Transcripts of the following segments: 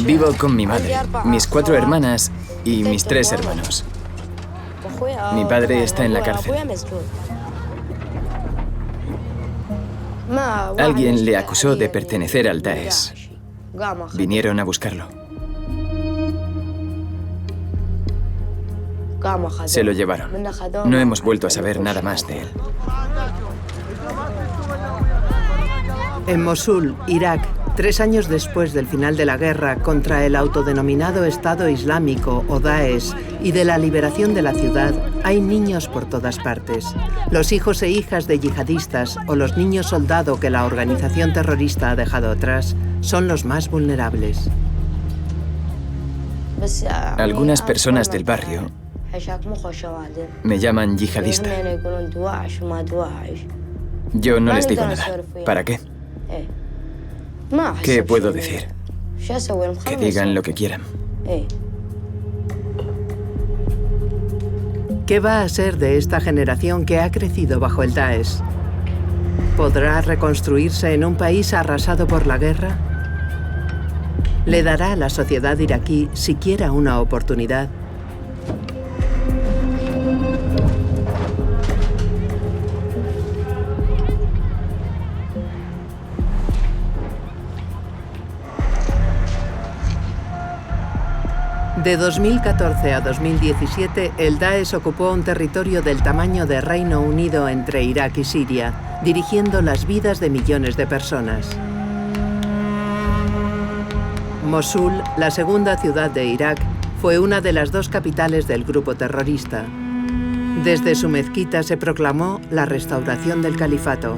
Vivo con mi madre, mis 4 hermanas y mis 3 hermanos. Mi padre está en la cárcel. Alguien le acusó de pertenecer al Daesh. Vinieron a buscarlo. Se lo llevaron. No hemos vuelto a saber nada más de él. En Mosul, Irak, 3 años después del final de la guerra contra el autodenominado Estado Islámico o Daesh y de la liberación de la ciudad, hay niños por todas partes. Los hijos e hijas de yihadistas o los niños soldado que la organización terrorista ha dejado atrás son los más vulnerables. Algunas personas del barrio me llaman yihadista. Yo no les digo nada. ¿Para qué? ¿Qué puedo decir? Que digan lo que quieran. ¿Qué va a ser de esta generación que ha crecido bajo el Daesh? ¿Podrá reconstruirse en un país arrasado por la guerra? ¿Le dará a la sociedad iraquí siquiera una oportunidad? De 2014 a 2017, el Daesh ocupó un territorio del tamaño de Reino Unido entre Irak y Siria, dirigiendo las vidas de millones de personas. Mosul, la segunda ciudad de Irak, fue una de las 2 capitales del grupo terrorista. Desde su mezquita se proclamó la restauración del califato.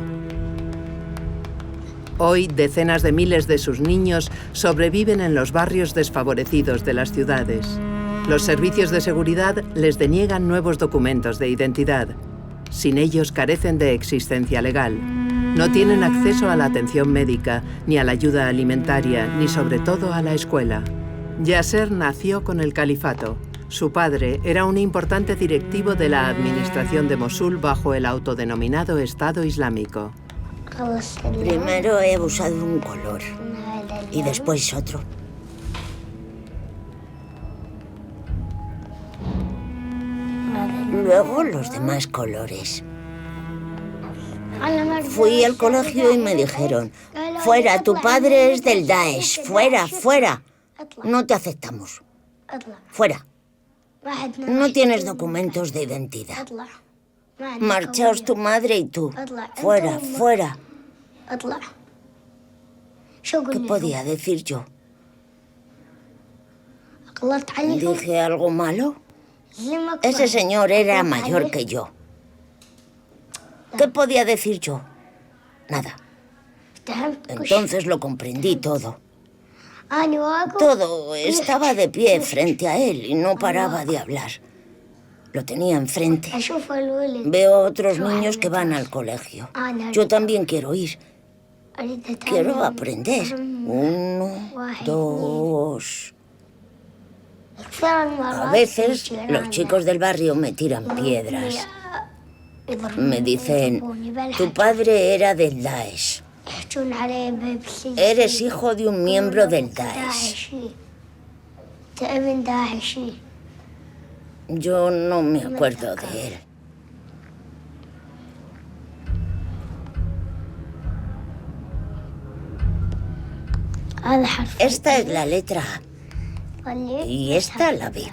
Hoy, decenas de miles de sus niños sobreviven en los barrios desfavorecidos de las ciudades. Los servicios de seguridad les deniegan nuevos documentos de identidad. Sin ellos carecen de existencia legal. No tienen acceso a la atención médica, ni a la ayuda alimentaria, ni sobre todo a la escuela. Yasser nació con el califato. Su padre era un importante directivo de la administración de Mosul bajo el autodenominado Estado Islámico. Primero he usado un color y después otro. Luego los demás colores. Fui al colegio y me dijeron: fuera, tu padre es del Daesh, fuera, fuera. No te aceptamos. Fuera. No tienes documentos de identidad. Marchaos tu madre y tú. Fuera, fuera. ¿Qué podía decir yo? ¿Dije algo malo? Ese señor era mayor que yo. ¿Qué podía decir yo? Nada. Entonces lo comprendí todo. Todo estaba de pie frente a él y no paraba de hablar. Lo tenía enfrente. Veo a otros niños que van al colegio. Yo también quiero ir. Quiero aprender. 1, 2... A veces los chicos del barrio me tiran piedras. Me dicen: tu padre era del Daesh. Eres hijo de un miembro del Daesh. Yo no me acuerdo de él. Esta es la letra A y esta la B.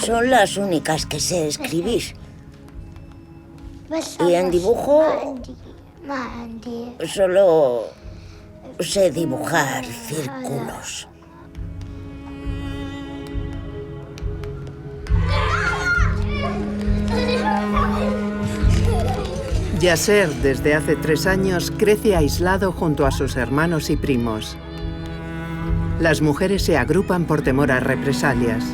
Son las únicas que sé escribir. Y en dibujo solo sé dibujar círculos. Yasser, desde hace 3 años, crece aislado junto a sus hermanos y primos. Las mujeres se agrupan por temor a represalias.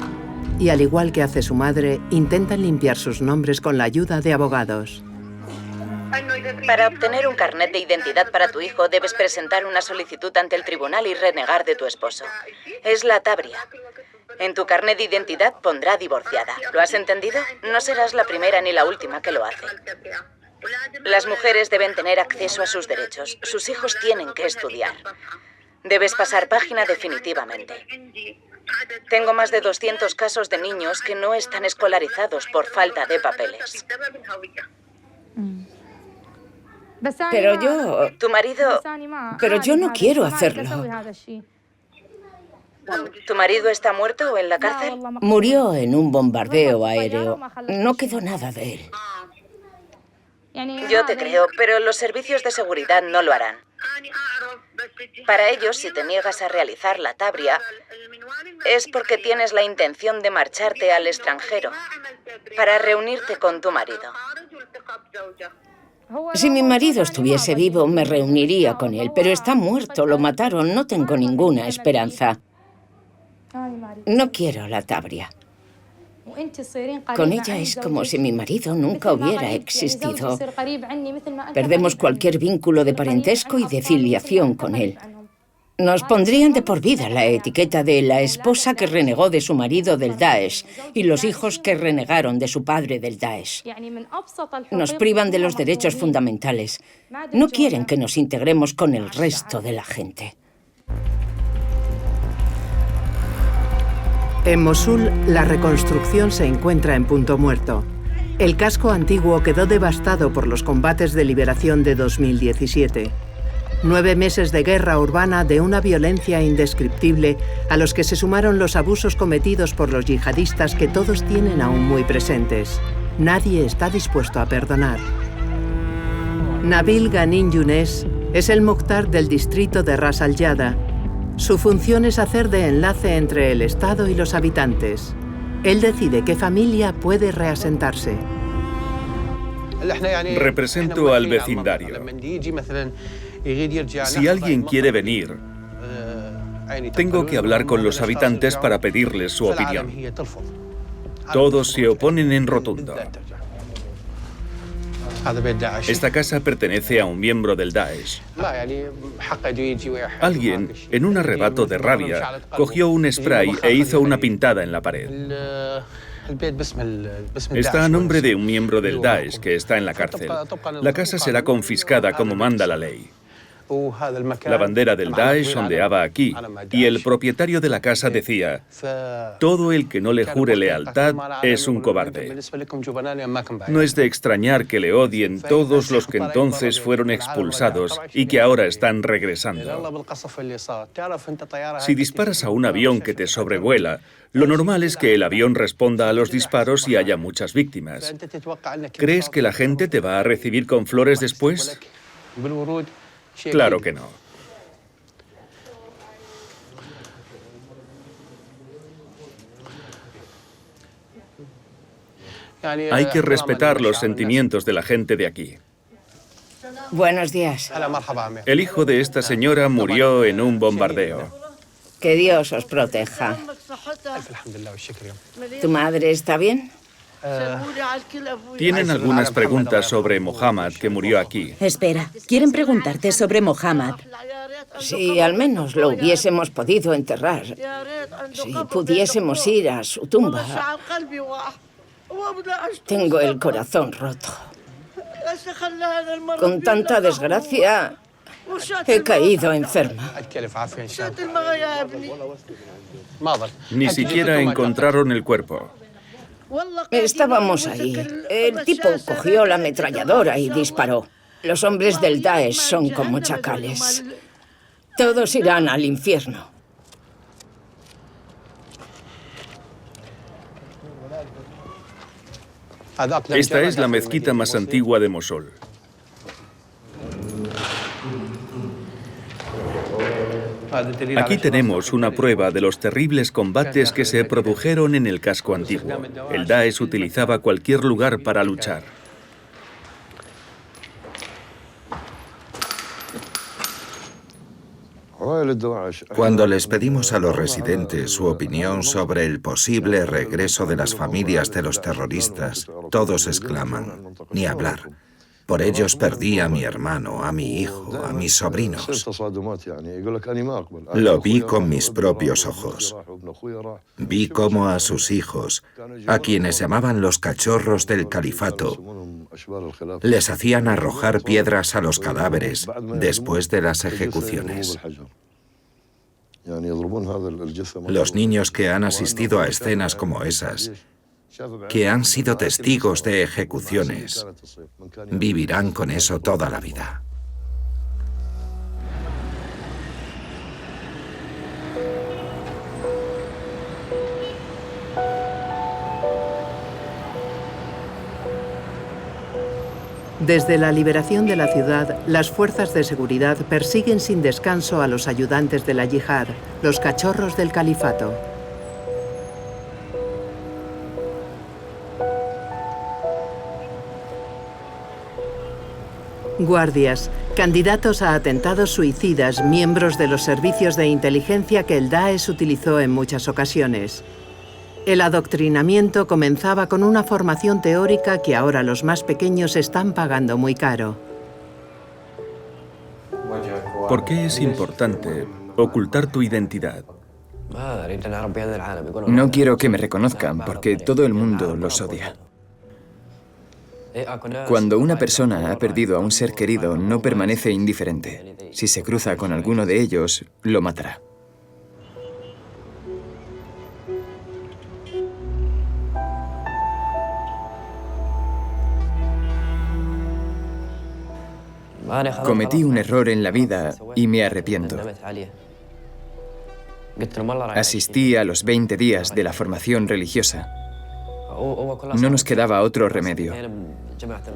Y al igual que hace su madre, intentan limpiar sus nombres con la ayuda de abogados. Para obtener un carnet de identidad para tu hijo, debes presentar una solicitud ante el tribunal y renegar de tu esposo. Es la tabria. En tu carnet de identidad pondrá divorciada. ¿Lo has entendido? No serás la primera ni la última que lo hace. Las mujeres deben tener acceso a sus derechos. Sus hijos tienen que estudiar. Debes pasar página definitivamente. Tengo más de 200 casos de niños que no están escolarizados por falta de papeles. Pero yo... Tu marido... Pero yo no quiero hacerlo. ¿Tu marido está muerto o en la cárcel? Murió en un bombardeo aéreo. No quedó nada de él. Yo te creo, pero los servicios de seguridad no lo harán. Para ellos, si te niegas a realizar la tabria, es porque tienes la intención de marcharte al extranjero para reunirte con tu marido. Si mi marido estuviese vivo, me reuniría con él, pero está muerto, lo mataron, no tengo ninguna esperanza. No quiero la tabria. Con ella es como si mi marido nunca hubiera existido. Perdemos cualquier vínculo de parentesco y de filiación con él. Nos pondrían de por vida la etiqueta de la esposa que renegó de su marido del Daesh y los hijos que renegaron de su padre del Daesh. Nos privan de los derechos fundamentales. No quieren que nos integremos con el resto de la gente. En Mosul, la reconstrucción se encuentra en punto muerto. El casco antiguo quedó devastado por los combates de liberación de 2017. 9 meses de guerra urbana de una violencia indescriptible a los que se sumaron los abusos cometidos por los yihadistas que todos tienen aún muy presentes. Nadie está dispuesto a perdonar. Nabil Ghanin Younes es el Mukhtar del distrito de Ras Al Yada. Su función es hacer de enlace entre el Estado y los habitantes. Él decide qué familia puede reasentarse. Represento al vecindario. Si alguien quiere venir, tengo que hablar con los habitantes para pedirles su opinión. Todos se oponen en rotundo. Esta casa pertenece a un miembro del Daesh. Alguien, en un arrebato de rabia, cogió un spray e hizo una pintada en la pared. Está a nombre de un miembro del Daesh que está en la cárcel. La casa será confiscada como manda la ley. La bandera del Daesh ondeaba aquí y el propietario de la casa decía: todo el que no le jure lealtad es un cobarde. No es de extrañar que le odien todos los que entonces fueron expulsados y que ahora están regresando. Si disparas a un avión que te sobrevuela, lo normal es que el avión responda a los disparos y haya muchas víctimas. ¿Crees que la gente te va a recibir con flores después? Claro que no. Hay que respetar los sentimientos de la gente de aquí. Buenos días. El hijo de esta señora murió en un bombardeo. Que Dios os proteja. ¿Tu madre está bien? Tienen algunas preguntas sobre Mohammad, que murió aquí. Espera, quieren preguntarte sobre Mohammad. Si al menos lo hubiésemos podido enterrar, si pudiésemos ir a su tumba. Tengo el corazón roto. Con tanta desgracia, he caído enferma. Ni siquiera encontraron el cuerpo. Estábamos ahí. El tipo cogió la ametralladora y disparó. Los hombres del Daesh son como chacales. Todos irán al infierno. Esta es la mezquita más antigua de Mosul. Aquí tenemos una prueba de los terribles combates que se produjeron en el casco antiguo. El Daesh utilizaba cualquier lugar para luchar. Cuando les pedimos a los residentes su opinión sobre el posible regreso de las familias de los terroristas, todos exclaman: ni hablar. Por ellos perdí a mi hermano, a mi hijo, a mis sobrinos. Lo vi con mis propios ojos. Vi cómo a sus hijos, a quienes llamaban los cachorros del califato, les hacían arrojar piedras a los cadáveres después de las ejecuciones. Los niños que han asistido a escenas como esas, que han sido testigos de ejecuciones, vivirán con eso toda la vida. Desde la liberación de la ciudad, las fuerzas de seguridad persiguen sin descanso a los ayudantes de la yihad, los cachorros del califato. Guardias, candidatos a atentados suicidas, miembros de los servicios de inteligencia que el Daesh utilizó en muchas ocasiones. El adoctrinamiento comenzaba con una formación teórica que ahora los más pequeños están pagando muy caro. ¿Por qué es importante ocultar tu identidad? No quiero que me reconozcan porque todo el mundo los odia. Cuando una persona ha perdido a un ser querido, no permanece indiferente. Si se cruza con alguno de ellos, lo matará. Cometí un error en la vida y me arrepiento. Asistí a los 20 días de la formación religiosa. No nos quedaba otro remedio.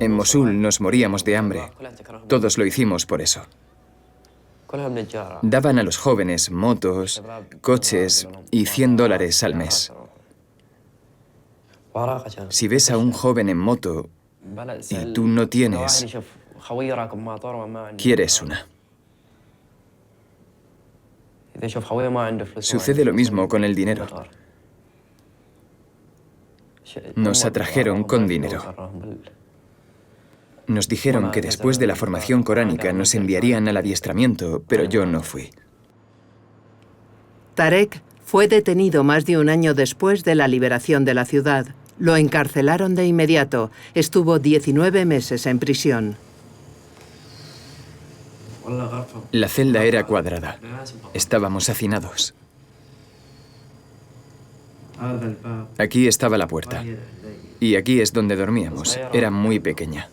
En Mosul nos moríamos de hambre. Todos lo hicimos por eso. Daban a los jóvenes motos, coches y $100 al mes. Si ves a un joven en moto y tú no tienes, quieres una. Sucede lo mismo con el dinero. Nos atrajeron con dinero. Nos dijeron que después de la formación coránica nos enviarían al adiestramiento, pero yo no fui. Tarek fue detenido más de un año después de la liberación de la ciudad. Lo encarcelaron de inmediato. Estuvo 19 meses en prisión. La celda era cuadrada. Estábamos hacinados. Aquí estaba la puerta. Y aquí es donde dormíamos. Era muy pequeña.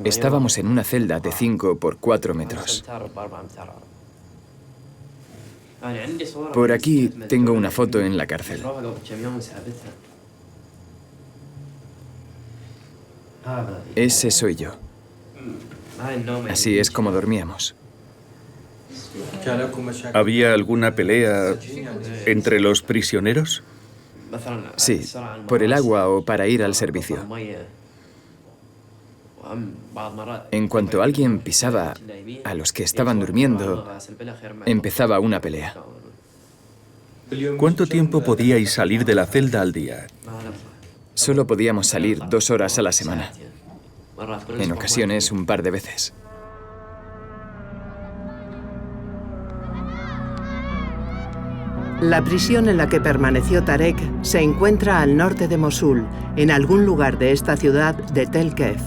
Estábamos en una celda de 5 por 4 metros. Por aquí tengo una foto en la cárcel. Ese soy yo. Así es como dormíamos. ¿Había alguna pelea entre los prisioneros? Sí, por el agua o para ir al servicio. En cuanto alguien pisaba a los que estaban durmiendo, empezaba una pelea. ¿Cuánto tiempo podíais salir de la celda al día? Solo podíamos salir 2 horas a la semana. En ocasiones, un par de veces. La prisión en la que permaneció Tarek se encuentra al norte de Mosul, en algún lugar de esta ciudad de Tel Kef.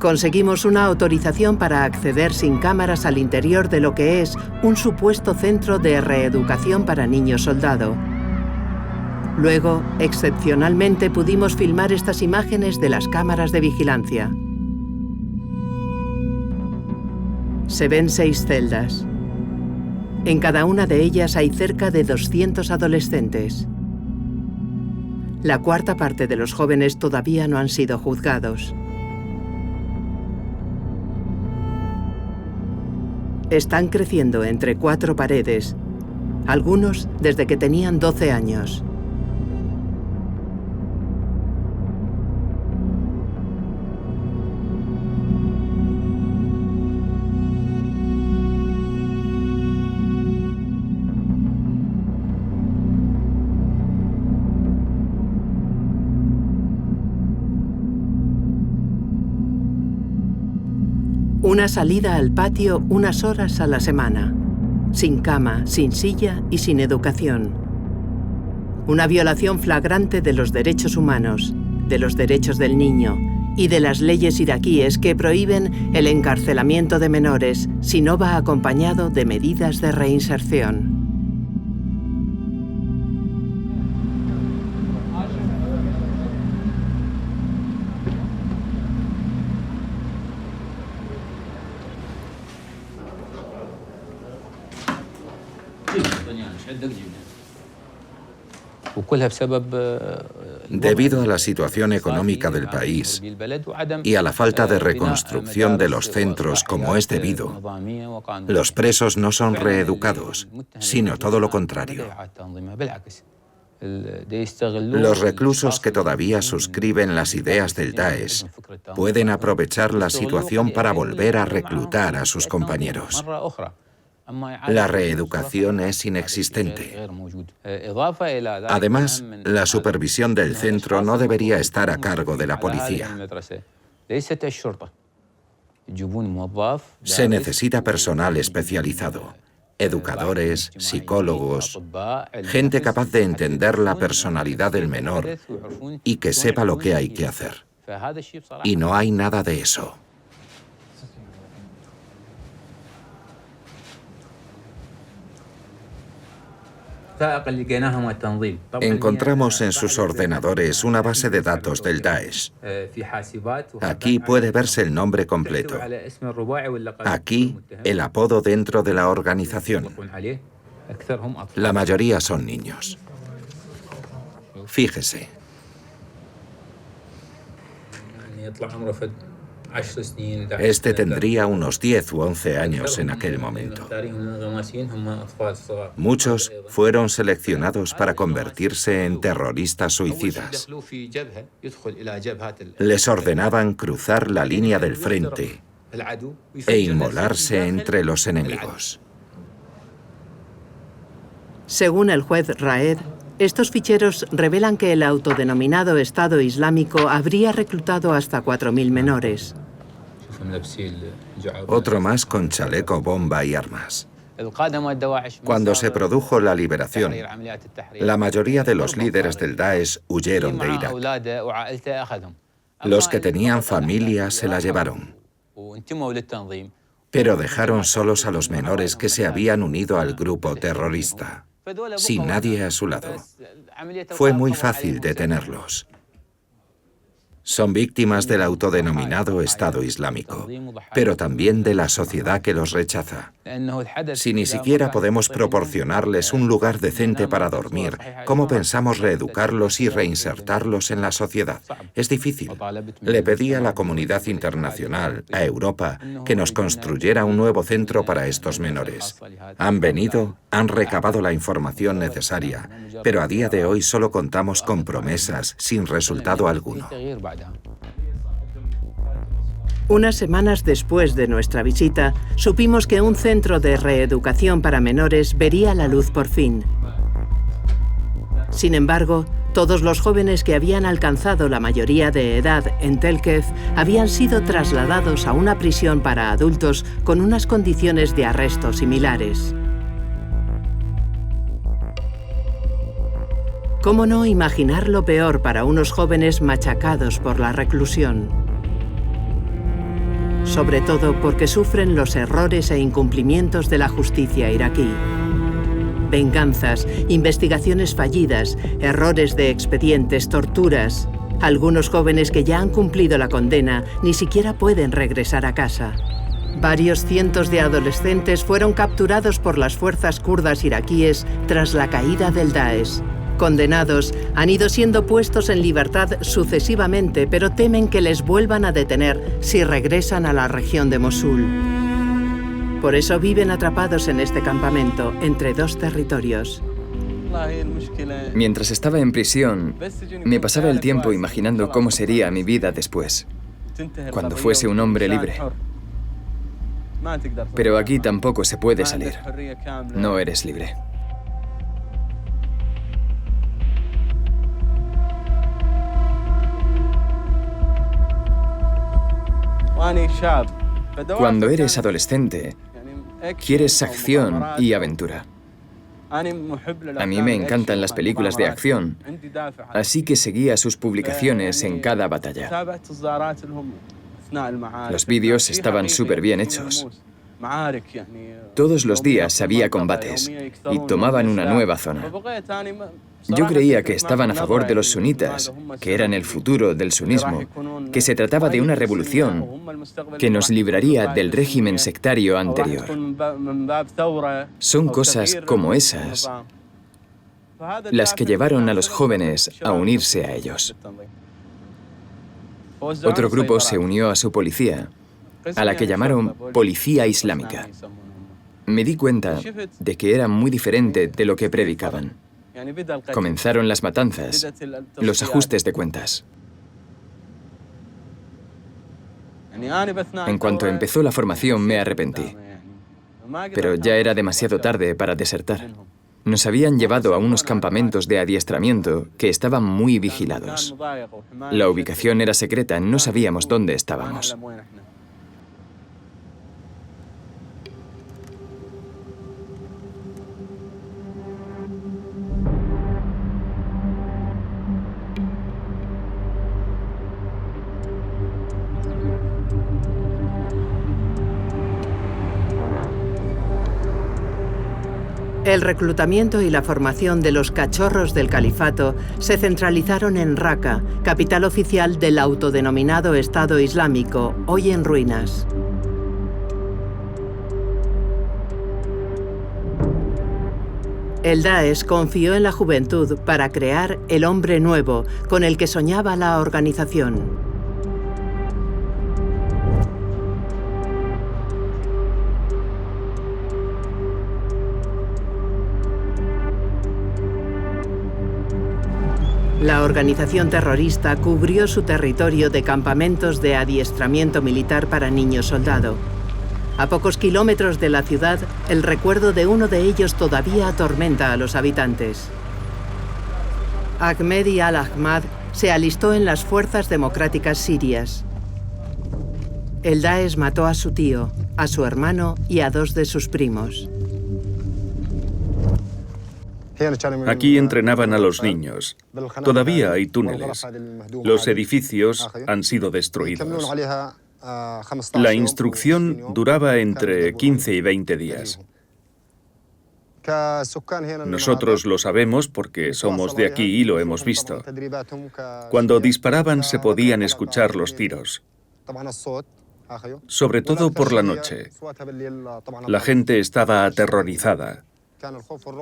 Conseguimos una autorización para acceder sin cámaras al interior de lo que es un supuesto centro de reeducación para niños soldado. Luego, excepcionalmente, pudimos filmar estas imágenes de las cámaras de vigilancia. Se ven 6 celdas. En cada una de ellas hay cerca de 200 adolescentes. La cuarta parte de los jóvenes todavía no han sido juzgados. Están creciendo entre 4 paredes, algunos desde que tenían 12 años. Una salida al patio unas horas a la semana. Sin cama, sin silla y sin educación. Una violación flagrante de los derechos humanos, de los derechos del niño y de las leyes iraquíes que prohíben el encarcelamiento de menores si no va acompañado de medidas de reinserción. Debido a la situación económica del país y a la falta de reconstrucción de los centros como es debido, los presos no son reeducados, sino todo lo contrario. Los reclusos que todavía suscriben las ideas del Daesh pueden aprovechar la situación para volver a reclutar a sus compañeros. La reeducación es inexistente. Además, la supervisión del centro no debería estar a cargo de la policía. Se necesita personal especializado, educadores, psicólogos, gente capaz de entender la personalidad del menor y que sepa lo que hay que hacer. Y no hay nada de eso. Encontramos en sus ordenadores una base de datos del Daesh. Aquí puede verse el nombre completo. Aquí, el apodo dentro de la organización. La mayoría son niños. Fíjese. Este tendría unos 10 u 11 años en aquel momento. Muchos fueron seleccionados para convertirse en terroristas suicidas. Les ordenaban cruzar la línea del frente e inmolarse entre los enemigos. Según el juez Raed, estos ficheros revelan que el autodenominado Estado Islámico habría reclutado hasta 4.000 menores. Otro más con chaleco, bomba y armas. Cuando se produjo la liberación, la mayoría de los líderes del Daesh huyeron de Irak. Los que tenían familia se la llevaron, pero dejaron solos a los menores que se habían unido al grupo terrorista, sin nadie a su lado. Fue muy fácil detenerlos. Son víctimas del autodenominado Estado Islámico, pero también de la sociedad que los rechaza. Si ni siquiera podemos proporcionarles un lugar decente para dormir, ¿cómo pensamos reeducarlos y reinsertarlos en la sociedad? Es difícil. Le pedí a la comunidad internacional, a Europa, que nos construyera un nuevo centro para estos menores. Han venido, han recabado la información necesaria, pero a día de hoy solo contamos con promesas sin resultado alguno. Unas semanas después de nuestra visita, supimos que un centro de reeducación para menores vería la luz por fin. Sin embargo, todos los jóvenes que habían alcanzado la mayoría de edad en Tel Kev habían sido trasladados a una prisión para adultos con unas condiciones de arresto similares. ¿Cómo no imaginar lo peor para unos jóvenes machacados por la reclusión? Sobre todo porque sufren los errores e incumplimientos de la justicia iraquí. Venganzas, investigaciones fallidas, errores de expedientes, torturas. Algunos jóvenes que ya han cumplido la condena ni siquiera pueden regresar a casa. Varios cientos de adolescentes fueron capturados por las fuerzas kurdas iraquíes tras la caída del Daesh. Condenados, han ido siendo puestos en libertad sucesivamente, pero temen que les vuelvan a detener si regresan a la región de Mosul. Por eso viven atrapados en este campamento, entre dos territorios. Mientras estaba en prisión, me pasaba el tiempo imaginando cómo sería mi vida después, cuando fuese un hombre libre. Pero aquí tampoco se puede salir. No eres libre. Cuando eres adolescente, quieres acción y aventura. A mí me encantan las películas de acción, así que seguía sus publicaciones en cada batalla. Los vídeos estaban súper bien hechos. Todos los días había combates y tomaban una nueva zona. Yo creía que estaban a favor de los sunitas, que eran el futuro del sunismo, que se trataba de una revolución que nos libraría del régimen sectario anterior. Son cosas como esas las que llevaron a los jóvenes a unirse a ellos. Otro grupo se unió a su policía, a la que llamaron Policía Islámica. Me di cuenta de que era muy diferente de lo que predicaban. Comenzaron las matanzas, los ajustes de cuentas. En cuanto empezó la formación me arrepentí, pero ya era demasiado tarde para desertar. Nos habían llevado a unos campamentos de adiestramiento que estaban muy vigilados. La ubicación era secreta, no sabíamos dónde estábamos. El reclutamiento y la formación de los cachorros del califato se centralizaron en Raqqa, capital oficial del autodenominado Estado Islámico, hoy en ruinas. El Daesh confió en la juventud para crear el hombre nuevo con el que soñaba la organización. La organización terrorista cubrió su territorio de campamentos de adiestramiento militar para niños soldado. A pocos kilómetros de la ciudad, el recuerdo de uno de ellos todavía atormenta a los habitantes. Ahmedi al-Ahmad se alistó en las fuerzas democráticas sirias. El Daesh mató a su tío, a su hermano y a 2 de sus primos. Aquí entrenaban a los niños. Todavía hay túneles. Los edificios han sido destruidos. La instrucción duraba entre 15 y 20 días. Nosotros lo sabemos porque somos de aquí y lo hemos visto. Cuando disparaban se podían escuchar los tiros, sobre todo por la noche. La gente estaba aterrorizada.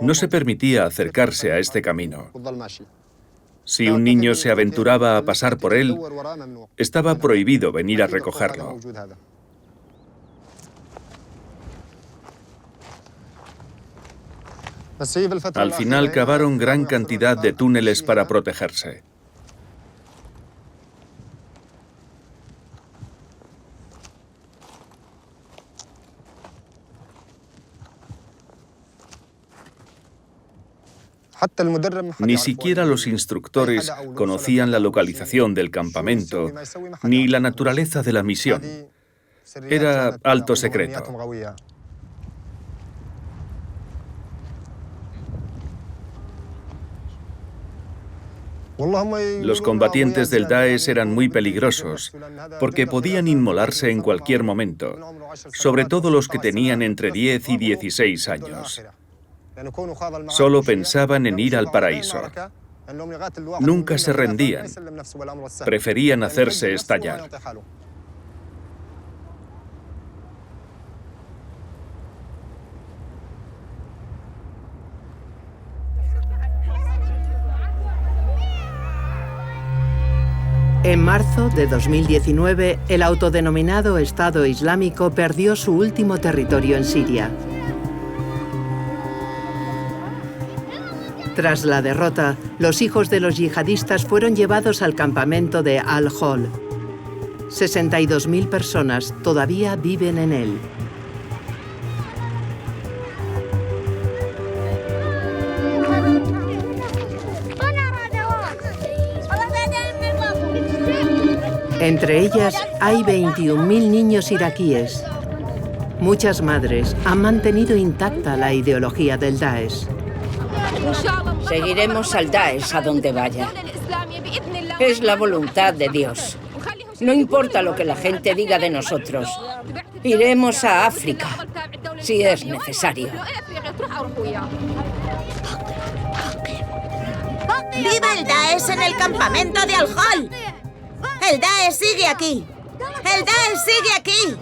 No se permitía acercarse a este camino. Si un niño se aventuraba a pasar por él, estaba prohibido venir a recogerlo. Al final cavaron gran cantidad de túneles para protegerse. Ni siquiera los instructores conocían la localización del campamento, ni la naturaleza de la misión. Era alto secreto. Los combatientes del Daesh eran muy peligrosos, porque podían inmolarse en cualquier momento, sobre todo los que tenían entre 10 y 16 años. Solo pensaban en ir al paraíso. Nunca se rendían. Preferían hacerse estallar. En marzo de 2019, el autodenominado Estado Islámico perdió su último territorio en Siria. Tras la derrota, los hijos de los yihadistas fueron llevados al campamento de Al-Hol. 62.000 personas todavía viven en él. Entre ellas hay 21.000 niños iraquíes. Muchas madres han mantenido intacta la ideología del Daesh. Seguiremos al Daesh a donde vaya. Es la voluntad de Dios. No importa lo que la gente diga de nosotros. Iremos a África, si es necesario. ¡Viva el Daesh en el campamento de Al-Hol! ¡El Daesh sigue aquí! ¡El Daesh sigue aquí!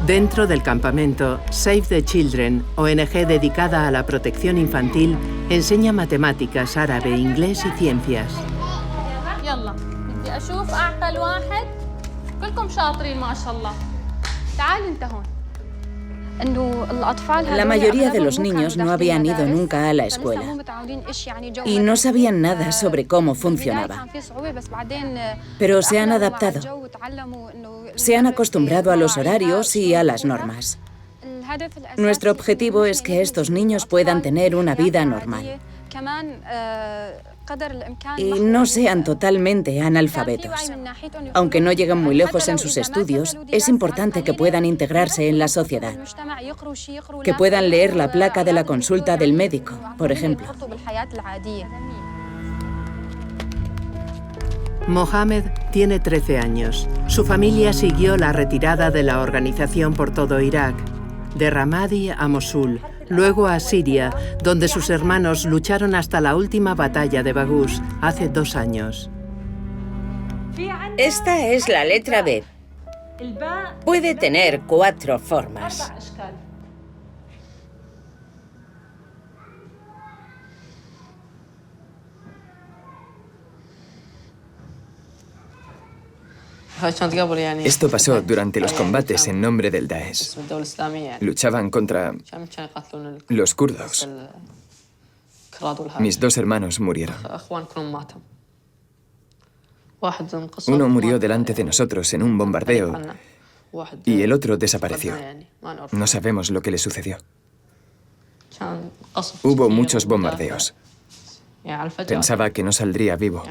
Dentro del campamento, Save the Children, ONG dedicada a la protección infantil, enseña matemáticas, árabe, inglés y ciencias. La mayoría de los niños no habían ido nunca a la escuela y no sabían nada sobre cómo funcionaba. Pero se han adaptado. Se han acostumbrado a los horarios y a las normas. Nuestro objetivo es que estos niños puedan tener una vida normal y no sean totalmente analfabetos. Aunque no lleguen muy lejos en sus estudios, es importante que puedan integrarse en la sociedad, que puedan leer la placa de la consulta del médico, por ejemplo. Mohamed tiene 13 años. Su familia siguió la retirada de la organización por todo Irak, de Ramadi a Mosul, luego a Siria, donde sus hermanos lucharon hasta la última batalla de Baghouz hace 2 años. Esta es la letra B. Puede tener 4 formas. Esto pasó durante los combates en nombre del Daesh. Luchaban contra los kurdos. Mis 2 hermanos murieron. Uno murió delante de nosotros en un bombardeo y el otro desapareció. No sabemos lo que le sucedió. Hubo muchos bombardeos. Pensaba que no saldría vivo.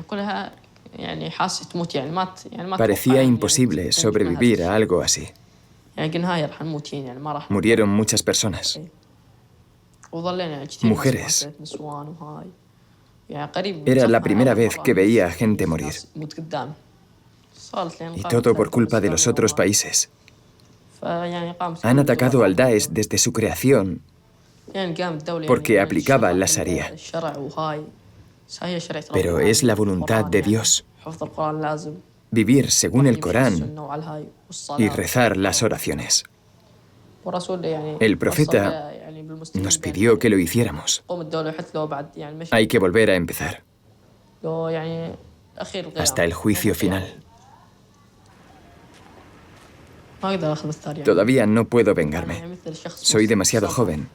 Parecía imposible sobrevivir a algo así. Murieron muchas personas. Mujeres. Era la primera vez que veía a gente morir. Y todo por culpa de los otros países. Han atacado al Daesh desde su creación porque aplicaba la Sharia. Pero es la voluntad de Dios. Vivir según el Corán y rezar las oraciones. El profeta nos pidió que lo hiciéramos. Hay que volver a empezar. Hasta el juicio final. Todavía no puedo vengarme. Soy demasiado joven.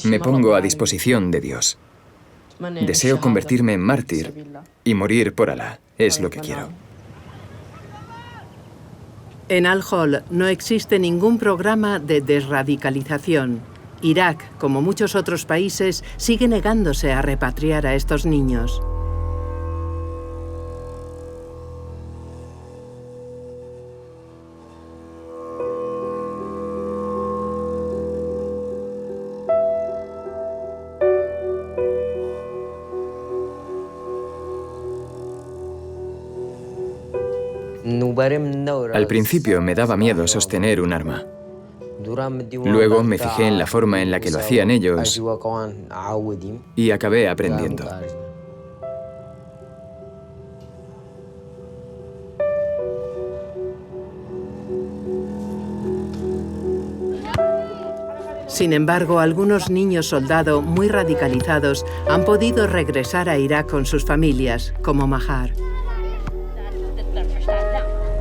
Me pongo a disposición de Dios. Deseo convertirme en mártir y morir por Alá. Es lo que quiero. En Al-Hol no existe ningún programa de desradicalización. Irak, como muchos otros países, sigue negándose a repatriar a estos niños. Al principio me daba miedo sostener un arma. Luego me fijé en la forma en la que lo hacían ellos y acabé aprendiendo. Sin embargo, algunos niños soldado muy radicalizados han podido regresar a Irak con sus familias, como Mahar.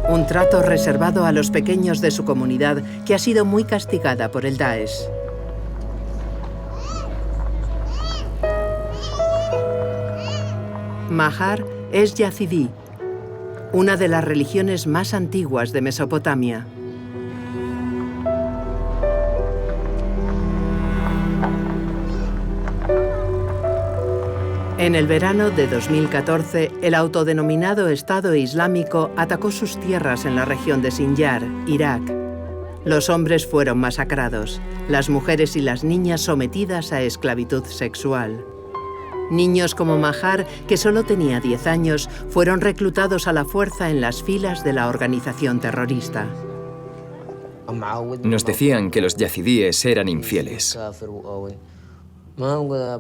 Un trato reservado a los pequeños de su comunidad que ha sido muy castigada por el Daesh. Mahar es yazidí, una de las religiones más antiguas de Mesopotamia. En el verano de 2014, el autodenominado Estado Islámico atacó sus tierras en la región de Sinjar, Irak. Los hombres fueron masacrados, las mujeres y las niñas sometidas a esclavitud sexual. Niños como Mahar, que solo tenía 10 años, fueron reclutados a la fuerza en las filas de la organización terrorista. Nos decían que los yazidíes eran infieles.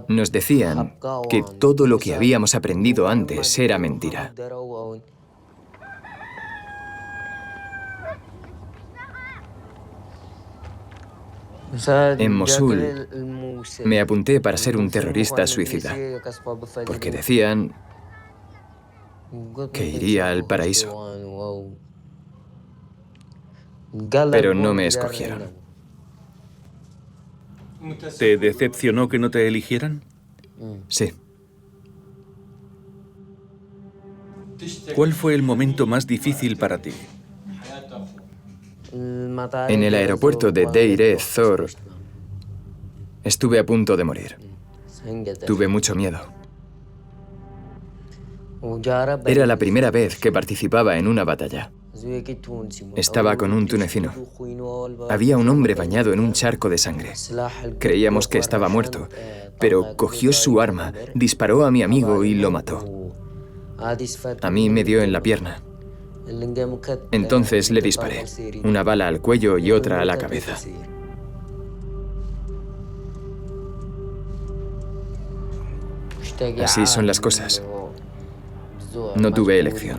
Nos decían que todo lo que habíamos aprendido antes era mentira. En Mosul me apunté para ser un terrorista suicida, porque decían que iría al paraíso. Pero no me escogieron. ¿Te decepcionó que no te eligieran? Sí. ¿Cuál fue el momento más difícil para ti? En el aeropuerto de Deir ez-Zor estuve a punto de morir. Tuve mucho miedo. Era la primera vez que participaba en una batalla. Estaba con un tunecino. Había un hombre bañado en un charco de sangre. Creíamos que estaba muerto, pero cogió su arma, disparó a mi amigo y lo mató. A mí me dio en la pierna. Entonces le disparé, una bala al cuello y otra a la cabeza. Así son las cosas. No tuve elección.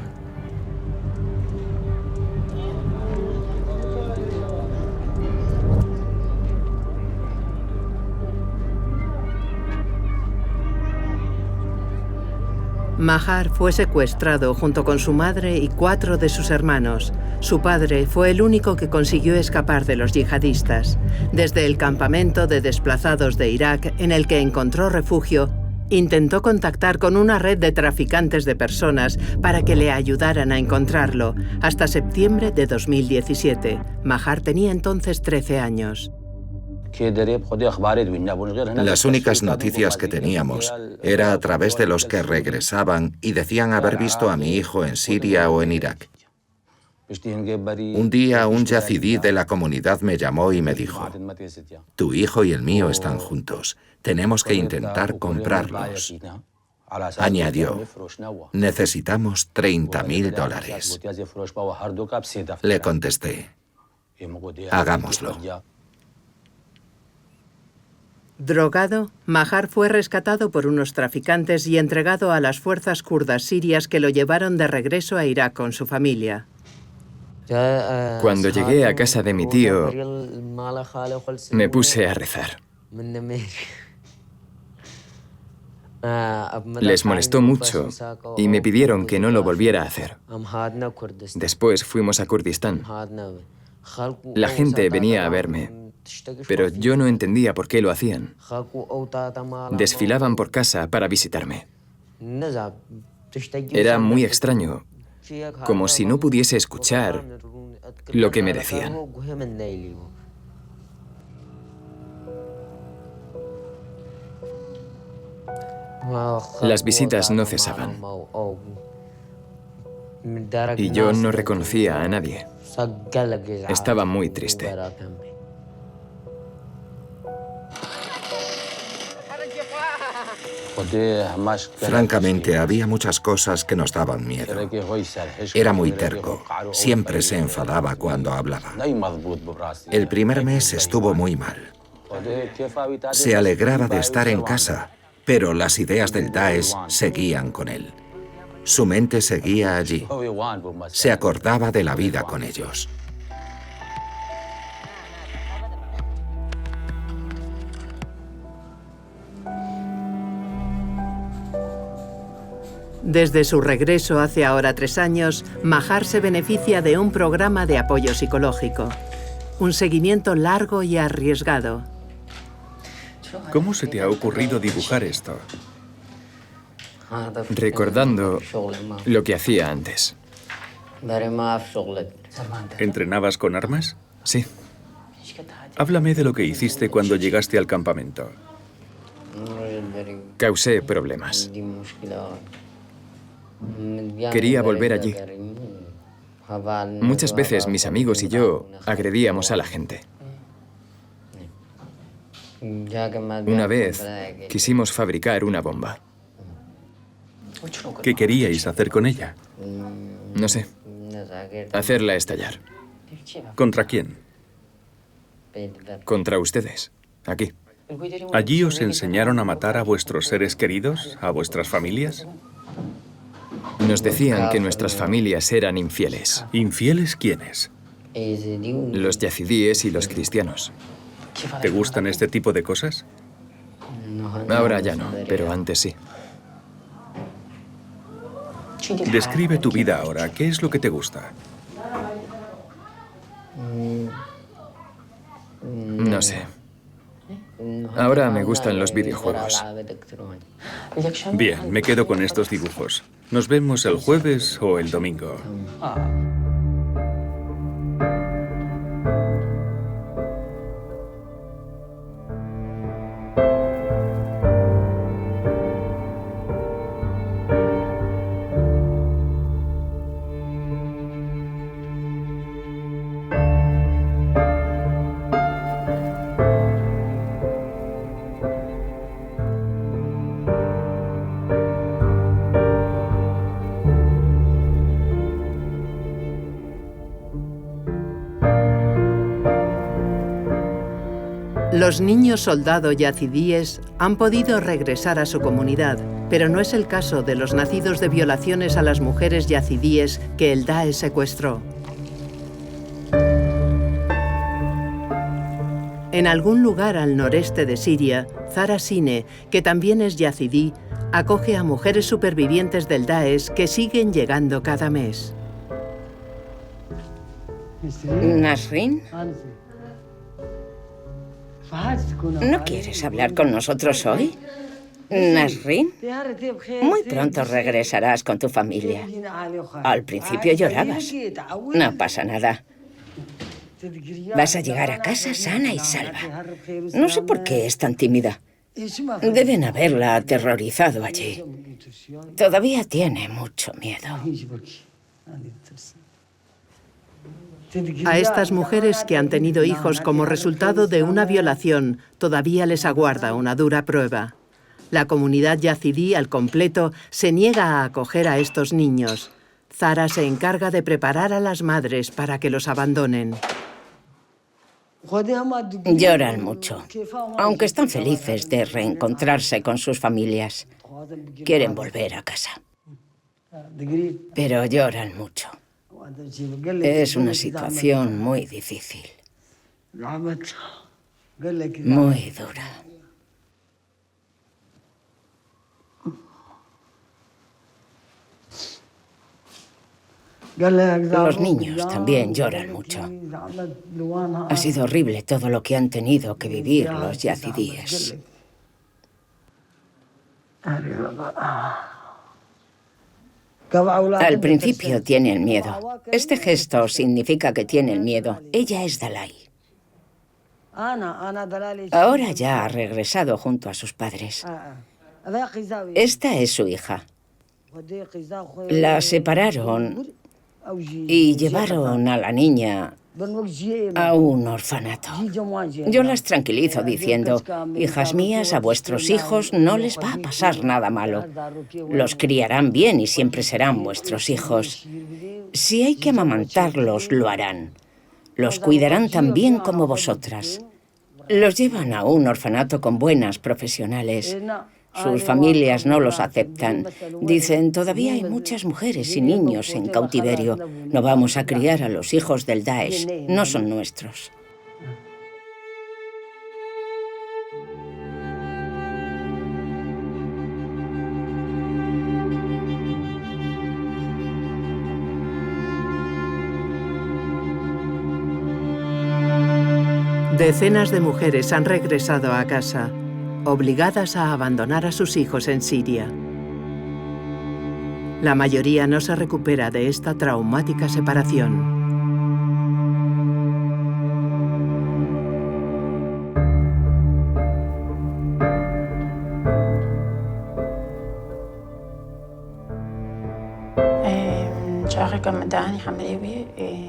Mahar fue secuestrado junto con su madre y 4 de sus hermanos. Su padre fue el único que consiguió escapar de los yihadistas. Desde el campamento de desplazados de Irak, en el que encontró refugio, intentó contactar con una red de traficantes de personas para que le ayudaran a encontrarlo, hasta septiembre de 2017. Mahar tenía entonces 13 años. Las únicas noticias que teníamos era a través de los que regresaban y decían haber visto a mi hijo en Siria o en Irak. Un día un yazidí de la comunidad me llamó y me dijo: tu hijo y el mío están juntos, tenemos que intentar comprarlos. Añadió: necesitamos $30.000. Le contesté: hagámoslo. Drogado, Mahar fue rescatado por unos traficantes y entregado a las fuerzas kurdas sirias que lo llevaron de regreso a Irak con su familia. Cuando llegué a casa de mi tío, me puse a rezar. Les molestó mucho y me pidieron que no lo volviera a hacer. Después fuimos a Kurdistán. La gente venía a verme, pero yo no entendía por qué lo hacían. Desfilaban por casa para visitarme. Era muy extraño, como si no pudiese escuchar lo que me decían. Las visitas no cesaban. Y yo no reconocía a nadie. Estaba muy triste. Francamente, había muchas cosas que nos daban miedo. Era muy terco. Siempre se enfadaba cuando hablaba. El primer mes estuvo muy mal. Se alegraba de estar en casa, pero las ideas del Daesh seguían con él. Su mente seguía allí. Se acordaba de la vida con ellos. Desde su regreso hace ahora 3 años, Mahar se beneficia de un programa de apoyo psicológico. Un seguimiento largo y arriesgado. ¿Cómo se te ha ocurrido dibujar esto? Recordando lo que hacía antes. ¿Entrenabas con armas? Sí. Háblame de lo que hiciste cuando llegaste al campamento. Causé problemas. Quería volver allí. Muchas veces mis amigos y yo agredíamos a la gente. Una vez quisimos fabricar una bomba. ¿Qué queríais hacer con ella? No sé. Hacerla estallar. ¿Contra quién? Contra ustedes. Aquí. ¿Allí os enseñaron a matar a vuestros seres queridos, a vuestras familias? Nos decían que nuestras familias eran infieles. ¿Infieles quiénes? Los yazidíes y los cristianos. ¿Te gustan este tipo de cosas? Ahora ya no, pero antes sí. Describe tu vida ahora. ¿Qué es lo que te gusta? No sé. Ahora me gustan los videojuegos. Bien, me quedo con estos dibujos. Nos vemos el jueves o el domingo. Los niños soldado yazidíes han podido regresar a su comunidad, pero no es el caso de los nacidos de violaciones a las mujeres yazidíes que el Daesh secuestró. En algún lugar al noreste de Siria, Zara Sine, que también es yazidí, acoge a mujeres supervivientes del Daesh que siguen llegando cada mes. ¿Nasrin? ¿No quieres hablar con nosotros hoy? ¿Nasrin? Muy pronto regresarás con tu familia. Al principio llorabas. No pasa nada. Vas a llegar a casa sana y salva. No sé por qué es tan tímida. Deben haberla aterrorizado allí. Todavía tiene mucho miedo. A estas mujeres que han tenido hijos como resultado de una violación, todavía les aguarda una dura prueba. La comunidad yazidí al completo se niega a acoger a estos niños. Zara se encarga de preparar a las madres para que los abandonen. Lloran mucho, aunque están felices de reencontrarse con sus familias. Quieren volver a casa. Pero lloran mucho. Es una situación muy difícil. Muy dura. Los niños también lloran mucho. Ha sido horrible todo lo que han tenido que vivir los yazidíes. Al principio tienen miedo. Este gesto significa que tienen miedo. Ella es Dalai. Ahora ya ha regresado junto a sus padres. Esta es su hija. La separaron y llevaron a la niña A un orfanato. Yo las tranquilizo diciendo, hijas mías, a vuestros hijos no les va a pasar nada malo. Los criarán bien y siempre serán vuestros hijos. Si hay que amamantarlos, lo harán. Los cuidarán tan bien como vosotras. Los llevan a un orfanato con buenas profesionales. Sus familias no los aceptan. Dicen, todavía hay muchas mujeres y niños en cautiverio. No vamos a criar a los hijos del Daesh. No son nuestros. Decenas de mujeres han regresado a casa, obligadas a abandonar a sus hijos en Siria. La mayoría no se recupera de esta traumática separación.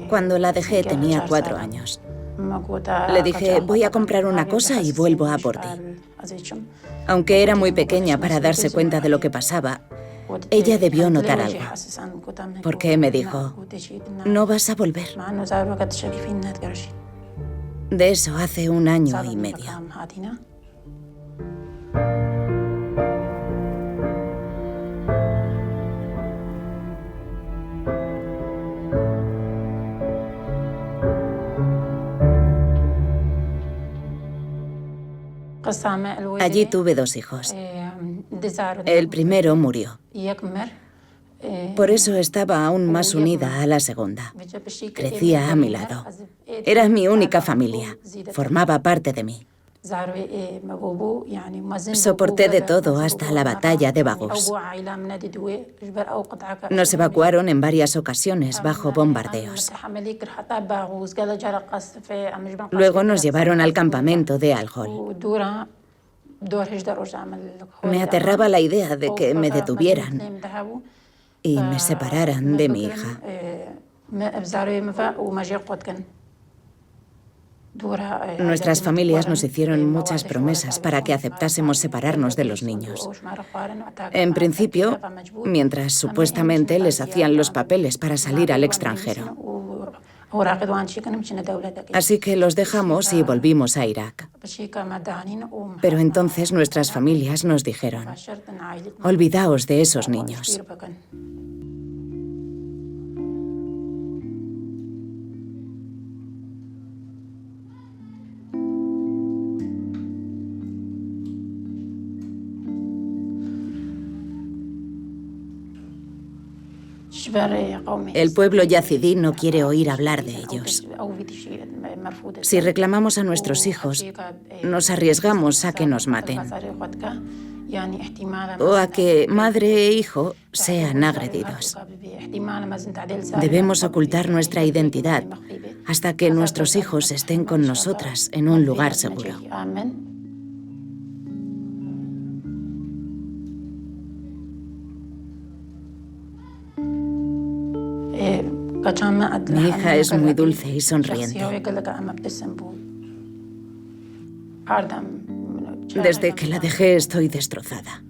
Cuando la dejé tenía 4 años. Le dije, voy a comprar una cosa y vuelvo a por ti. Aunque era muy pequeña para darse cuenta de lo que pasaba, ella debió notar algo. Porque me dijo, no vas a volver. De eso hace 1 año y medio. Allí tuve 2 hijos. El primero murió. Por eso estaba aún más unida a la segunda. Crecía a mi lado. Era mi única familia. Formaba parte de mí. Soporté de todo hasta la batalla de Baghouz. Nos evacuaron en varias ocasiones bajo bombardeos. Luego nos llevaron al campamento de Al-Hol. Me aterraba la idea de que me detuvieran y me separaran de mi hija. Nuestras familias nos hicieron muchas promesas para que aceptásemos separarnos de los niños. En principio, mientras supuestamente les hacían los papeles para salir al extranjero. Así que los dejamos y volvimos a Irak. Pero entonces nuestras familias nos dijeron, olvidaos de esos niños. El pueblo yazidí no quiere oír hablar de ellos. Si reclamamos a nuestros hijos, nos arriesgamos a que nos maten. O a que madre e hijo sean agredidos. Debemos ocultar nuestra identidad hasta que nuestros hijos estén con nosotras en un lugar seguro. Mi hija es muy dulce y sonriente. Desde que la dejé estoy destrozada.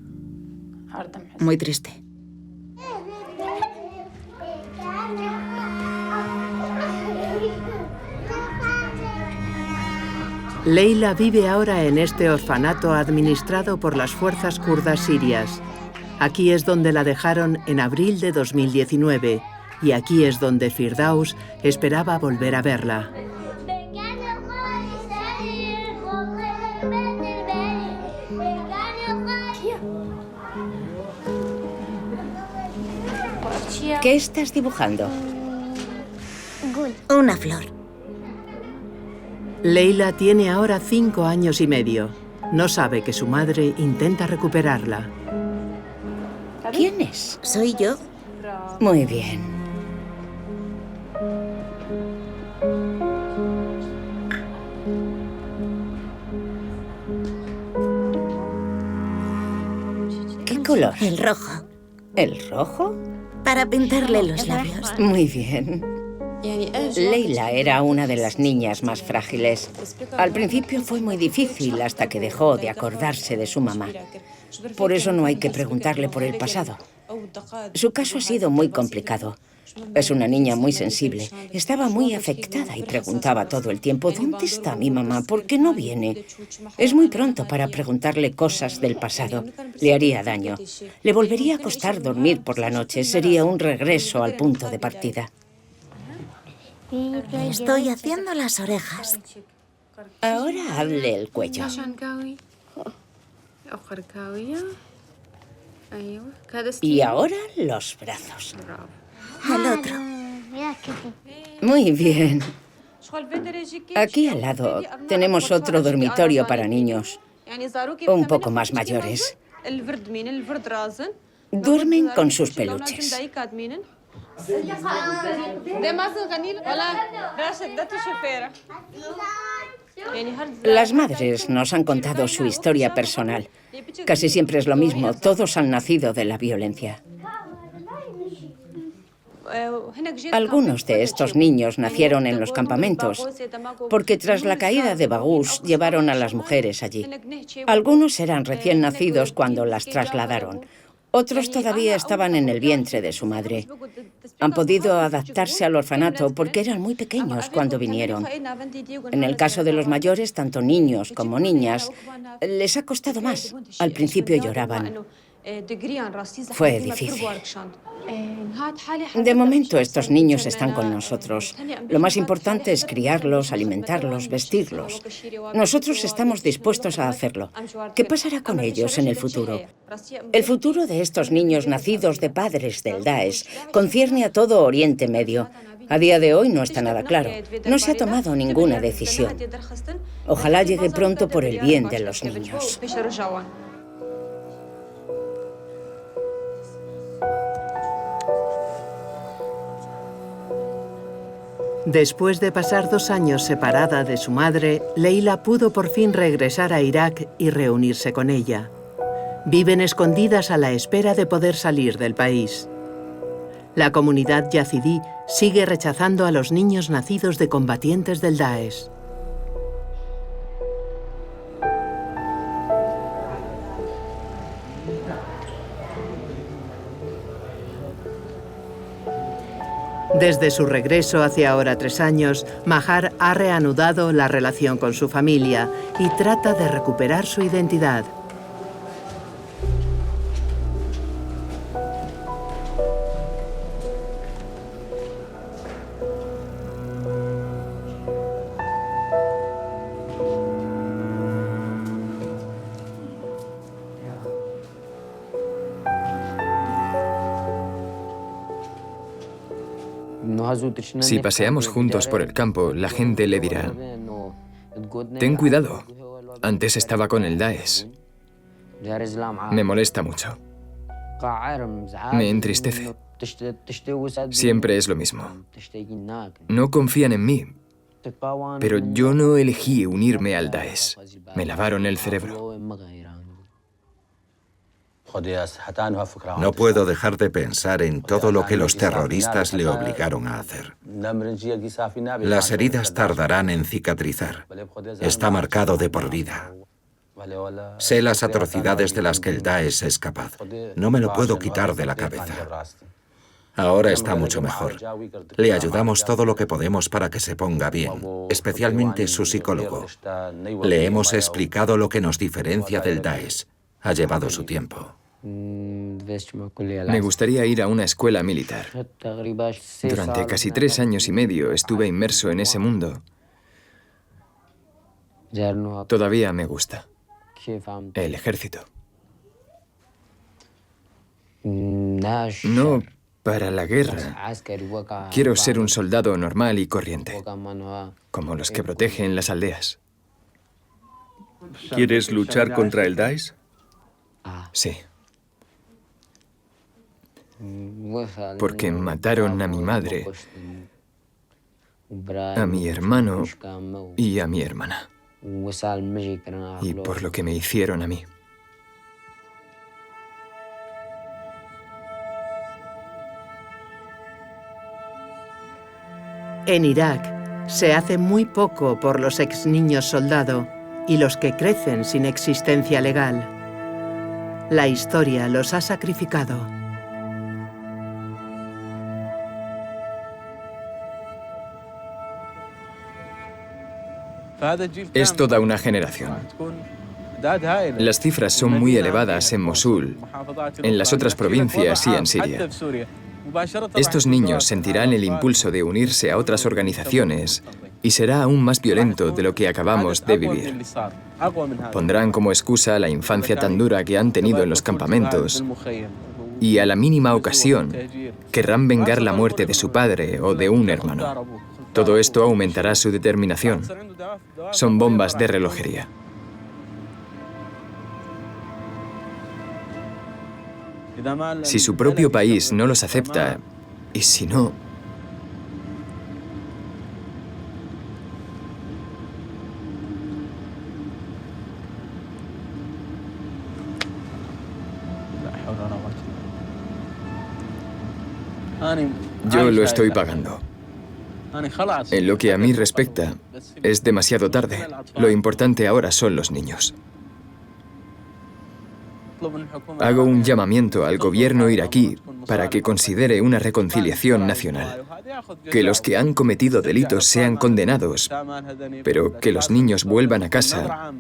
Muy triste. Leila vive ahora en este orfanato administrado por las fuerzas kurdas sirias. Aquí es donde la dejaron en abril de 2019. Y aquí es donde Firdaus esperaba volver a verla. ¿Qué estás dibujando? Una flor. Leila tiene ahora 5 años y medio. No sabe que su madre intenta recuperarla. ¿Quién es? Soy yo. Muy bien. ¿Qué color? El rojo. ¿El rojo? Para pintarle los labios. Muy bien. Leila era una de las niñas más frágiles. Al principio fue muy difícil hasta que dejó de acordarse de su mamá. Por eso no hay que preguntarle por el pasado. Su caso ha sido muy complicado. Es una niña muy sensible. Estaba muy afectada y preguntaba todo el tiempo, ¿dónde está mi mamá? ¿Por qué no viene? Es muy pronto para preguntarle cosas del pasado. Le haría daño. Le volvería a costar dormir por la noche. Sería un regreso al punto de partida. Estoy haciendo las orejas. Ahora hazle el cuello. Y ahora los brazos. Al otro. Muy bien. Aquí al lado tenemos otro dormitorio para niños, un poco más mayores. Duermen con sus peluches. Las madres nos han contado su historia personal. Casi siempre es lo mismo, todos han nacido de la violencia. Algunos de estos niños nacieron en los campamentos, porque tras la caída de Baghouz llevaron a las mujeres allí. Algunos eran recién nacidos cuando las trasladaron. Otros todavía estaban en el vientre de su madre. Han podido adaptarse al orfanato porque eran muy pequeños cuando vinieron. En el caso de los mayores, tanto niños como niñas, les ha costado más. Al principio lloraban. Fue difícil. De momento estos niños están con nosotros. Lo más importante es criarlos, alimentarlos, vestirlos. Nosotros estamos dispuestos a hacerlo. ¿Qué pasará con ellos en el futuro? El futuro de estos niños nacidos de padres del Daesh concierne a todo Oriente Medio. A día de hoy no está nada claro. No se ha tomado ninguna decisión. Ojalá llegue pronto por el bien de los niños. Después de pasar 2 años separada de su madre, Leila pudo por fin regresar a Irak y reunirse con ella. Viven escondidas a la espera de poder salir del país. La comunidad yazidí sigue rechazando a los niños nacidos de combatientes del Daesh. Desde su regreso hace ahora 3 años, Mahar ha reanudado la relación con su familia y trata de recuperar su identidad. Si paseamos juntos por el campo, la gente le dirá, ten cuidado, antes estaba con el Daesh. Me molesta mucho. Me entristece. Siempre es lo mismo. No confían en mí, pero yo no elegí unirme al Daesh. Me lavaron el cerebro. No puedo dejar de pensar en todo lo que los terroristas le obligaron a hacer. Las heridas tardarán en cicatrizar. Está marcado de por vida. Sé las atrocidades de las que el Daesh es capaz. No me lo puedo quitar de la cabeza. Ahora está mucho mejor. Le ayudamos todo lo que podemos para que se ponga bien, especialmente su psicólogo. Le hemos explicado lo que nos diferencia del Daesh. Ha llevado su tiempo. Me gustaría ir a una escuela militar. Durante casi 3 años y medio estuve inmerso en ese mundo. Todavía me gusta. El ejército. No para la guerra. Quiero ser un soldado normal y corriente, como los que protegen las aldeas. ¿Quieres luchar contra el Daesh? Sí. Porque mataron a mi madre, a mi hermano y a mi hermana. Y por lo que me hicieron a mí. En Irak se hace muy poco por los ex niños soldado y los que crecen sin existencia legal. La historia los ha sacrificado. Es toda una generación. Las cifras son muy elevadas en Mosul, en las otras provincias y en Siria. Estos niños sentirán el impulso de unirse a otras organizaciones y será aún más violento de lo que acabamos de vivir. Pondrán como excusa la infancia tan dura que han tenido en los campamentos y a la mínima ocasión querrán vengar la muerte de su padre o de un hermano. Todo esto aumentará su determinación. Son bombas de relojería. Si su propio país no los acepta, y si no... Yo lo estoy pagando. En lo que a mí respecta, es demasiado tarde. Lo importante ahora son los niños. Hago un llamamiento al gobierno iraquí para que considere una reconciliación nacional. Que los que han cometido delitos sean condenados, pero que los niños vuelvan a casa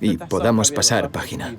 y podamos pasar página.